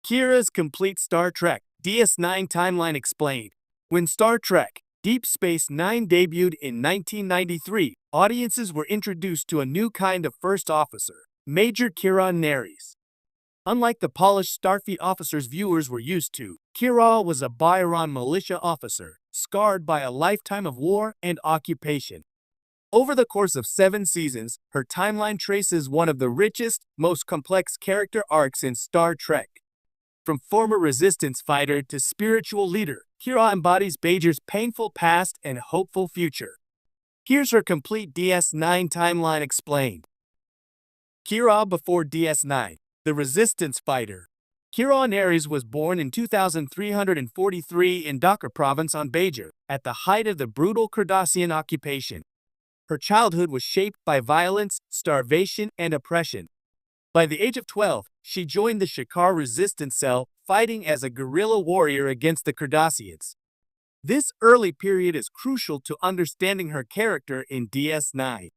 Kira's complete Star Trek DS9 timeline explained. When Star Trek Deep Space Nine debuted in 1993, audiences were introduced to a new kind of first officer, Major Kira Nerys. Unlike the polished Starfleet officers viewers were used to, Kira was a Bajoran militia officer, scarred by a lifetime of war and occupation. Over the course of 7 seasons, her timeline traces one of the richest, most complex character arcs in Star Trek. From former resistance fighter to spiritual leader, Kira embodies Bajor's painful past and hopeful future. Here's her complete DS9 timeline explained. Kira before DS9, the resistance fighter. Kira Nerys was born in 2343 in Dhaka province on Bajor, at the height of the brutal Cardassian occupation. Her childhood was shaped by violence, starvation, and oppression. By the age of 12, she joined the Shakaar resistance cell, fighting as a guerrilla warrior against the Cardassians. This early period is crucial to understanding her character in DS9.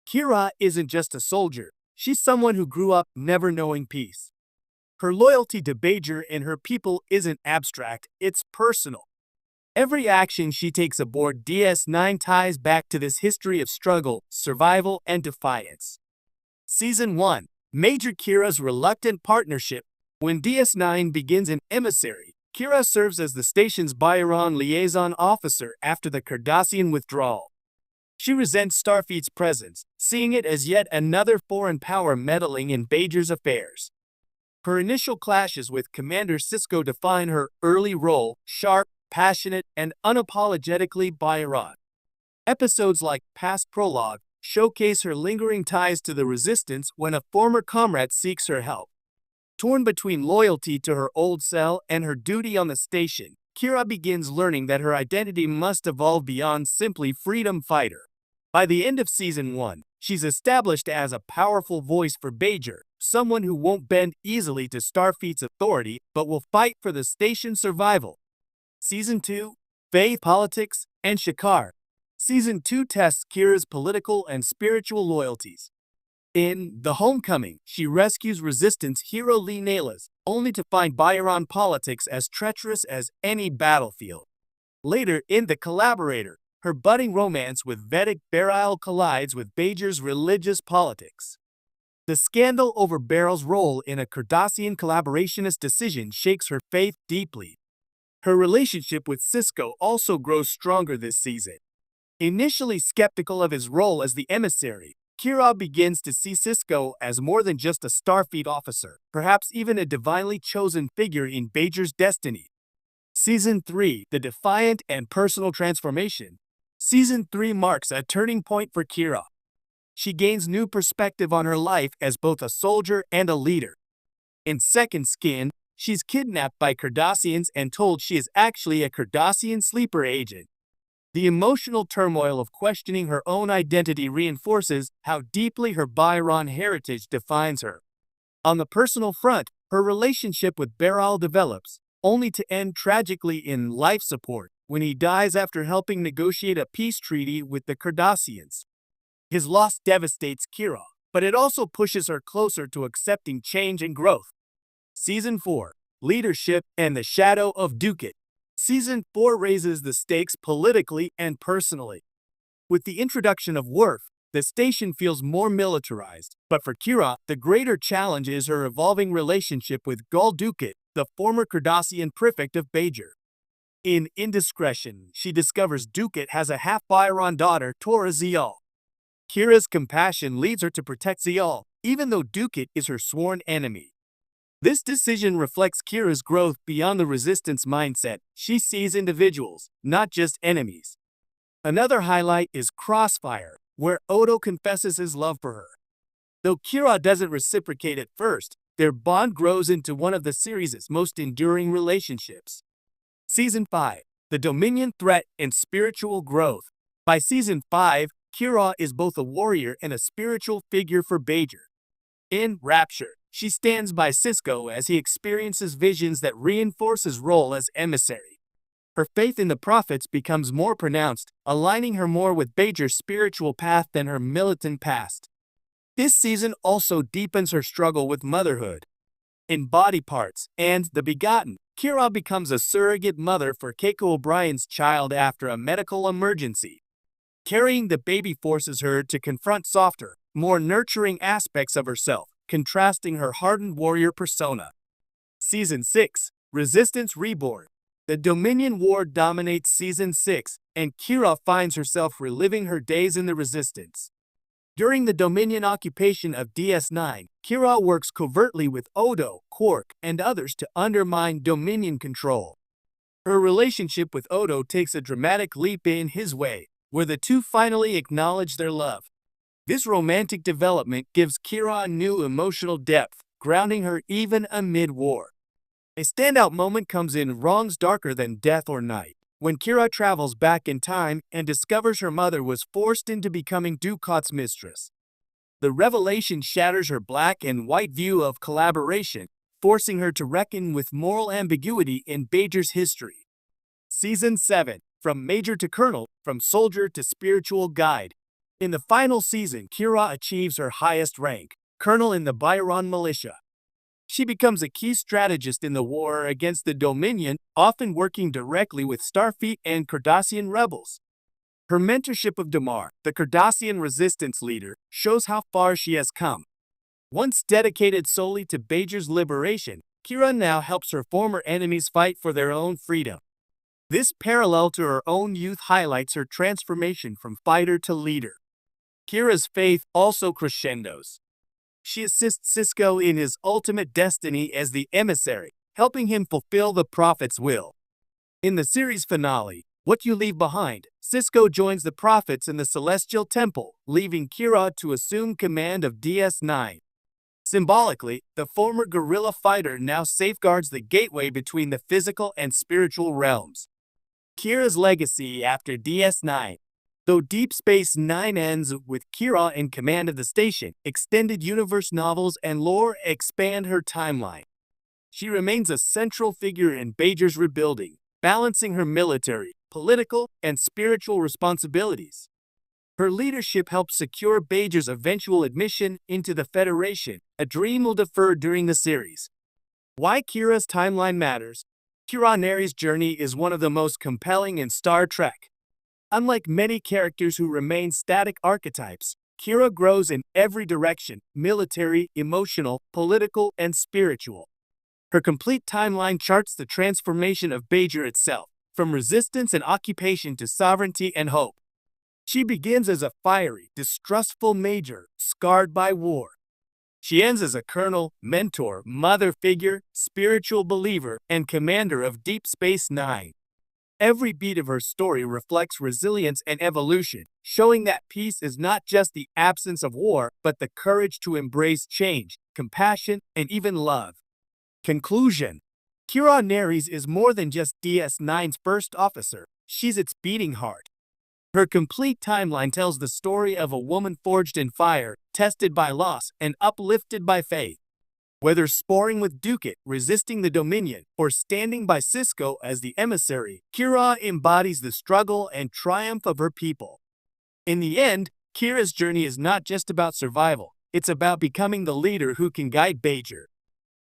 Kira isn't just a soldier, she's someone who grew up never knowing peace. Her loyalty to Bajor and her people isn't abstract, it's personal. Every action she takes aboard DS9 ties back to this history of struggle, survival, and defiance. Season 1. Major Kira's reluctant partnership. When DS9 begins in Emissary, Kira serves as the station's Bajoran liaison officer after the Cardassian withdrawal. She resents Starfleet's presence, seeing it as yet another foreign power meddling in Bajor's affairs. Her initial clashes with Commander Sisko define her early role, sharp, passionate, and unapologetically Bajoran. Episodes like Past Prologue showcase her lingering ties to the Resistance when a former comrade seeks her help. Torn between loyalty to her old cell and her duty on the station, Kira begins learning that her identity must evolve beyond simply freedom fighter. By the end of Season 1, she's established as a powerful voice for Bajor, someone who won't bend easily to Starfleet's authority but will fight for the station's survival. Season 2. Faith, Politics, and Shakaar. Season 2 tests Kira's political and spiritual loyalties. In The Homecoming, she rescues Resistance hero Lee Nalas, only to find Bajoran politics as treacherous as any battlefield. Later, in The Collaborator, her budding romance with Vedic Beryl collides with Bajor's religious politics. The scandal over Beryl's role in a Cardassian collaborationist decision shakes her faith deeply. Her relationship with Sisko also grows stronger this season. Initially skeptical of his role as the emissary, Kira begins to see Sisko as more than just a Starfleet officer, perhaps even a divinely chosen figure in Bajor's destiny. Season 3. The Defiant and Personal Transformation. Season 3 marks a turning point for Kira. She gains new perspective on her life as both a soldier and a leader. In Second Skin, she's kidnapped by Cardassians and told she is actually a Cardassian sleeper agent. The emotional turmoil of questioning her own identity reinforces how deeply her Bajoran heritage defines her. On the personal front, her relationship with Beryl develops, only to end tragically in life support when he dies after helping negotiate a peace treaty with the Cardassians. His loss devastates Kira, but it also pushes her closer to accepting change and growth. Season 4. Leadership and the Shadow of Dukat. Season 4 raises the stakes politically and personally. With the introduction of Worf, the station feels more militarized, but for Kira, the greater challenge is her evolving relationship with Gul Dukat, the former Cardassian prefect of Bajor. In Indiscretion, she discovers Dukat has a half-Bajoran daughter, Tora Ziyal. Kira's compassion leads her to protect Ziyal, even though Dukat is her sworn enemy. This decision reflects Kira's growth beyond the Resistance mindset. She sees individuals, not just enemies. Another highlight is Crossfire, where Odo confesses his love for her. Though Kira doesn't reciprocate at first, their bond grows into one of the series' most enduring relationships. Season 5. The Dominion Threat and Spiritual Growth. By Season 5, Kira is both a warrior and a spiritual figure for Bajor. In Rapture, she stands by Sisko as he experiences visions that reinforce his role as emissary. Her faith in the prophets becomes more pronounced, aligning her more with Bajor's spiritual path than her militant past. This season also deepens her struggle with motherhood. in body parts, and The Begotten. Kira becomes a surrogate mother for Keiko O'Brien's child after a medical emergency. Carrying the baby forces her to confront softer, more nurturing aspects of herself, contrasting her hardened warrior persona. Season 6, Resistance Reborn. The Dominion War dominates Season 6, and Kira finds herself reliving her days in the Resistance. During the Dominion occupation of DS9, Kira works covertly with Odo, Quark, and others to undermine Dominion control. Her relationship with Odo takes a dramatic leap in his way, where the two finally acknowledge their love. This romantic development gives Kira a new emotional depth, grounding her even amid war. A standout moment comes in Wrongs Darker Than Death or Night, when Kira travels back in time and discovers her mother was forced into becoming Ducat's mistress. The revelation shatters her black and white view of collaboration, forcing her to reckon with moral ambiguity in Bajor's history. Season 7, From Major to Colonel, From Soldier to Spiritual Guide. In the final season, Kira achieves her highest rank, Colonel in the Byron Militia. She becomes a key strategist in the war against the Dominion, often working directly with Starfleet and Cardassian rebels. Her mentorship of Damar, the Cardassian resistance leader, shows how far she has come. Once dedicated solely to Bajor's liberation, Kira now helps her former enemies fight for their own freedom. This parallel to her own youth highlights her transformation from fighter to leader. Kira's faith also crescendos. She assists Sisko in his ultimate destiny as the emissary, helping him fulfill the Prophet's will. In the series finale, What You Leave Behind, Sisko joins the Prophets in the Celestial Temple, leaving Kira to assume command of DS9. Symbolically, the former guerrilla fighter now safeguards the gateway between the physical and spiritual realms. Kira's legacy after DS9. Though Deep Space Nine ends with Kira in command of the station, extended universe novels and lore expand her timeline. She remains a central figure in Bajor's rebuilding, balancing her military, political, and spiritual responsibilities. Her leadership helped secure Bajor's eventual admission into the Federation, a dream we'll defer during the series. Why Kira's timeline matters. Kira Nerys' journey is one of the most compelling in Star Trek. Unlike many characters who remain static archetypes, Kira grows in every direction: military, emotional, political, and spiritual. Her complete timeline charts the transformation of Bajor itself, from resistance and occupation to sovereignty and hope. She begins as a fiery, distrustful major, scarred by war. She ends as a colonel, mentor, mother figure, spiritual believer, and commander of Deep Space Nine. Every beat of her story reflects resilience and evolution, showing that peace is not just the absence of war, but the courage to embrace change, compassion, and even love. Conclusion. Kira Nerys is more than just DS9's first officer, she's its beating heart. Her complete timeline tells the story of a woman forged in fire, tested by loss, and uplifted by faith. Whether sparring with Dukat, resisting the Dominion, or standing by Sisko as the emissary, Kira embodies the struggle and triumph of her people. In the end, Kira's journey is not just about survival, it's about becoming the leader who can guide Bajor.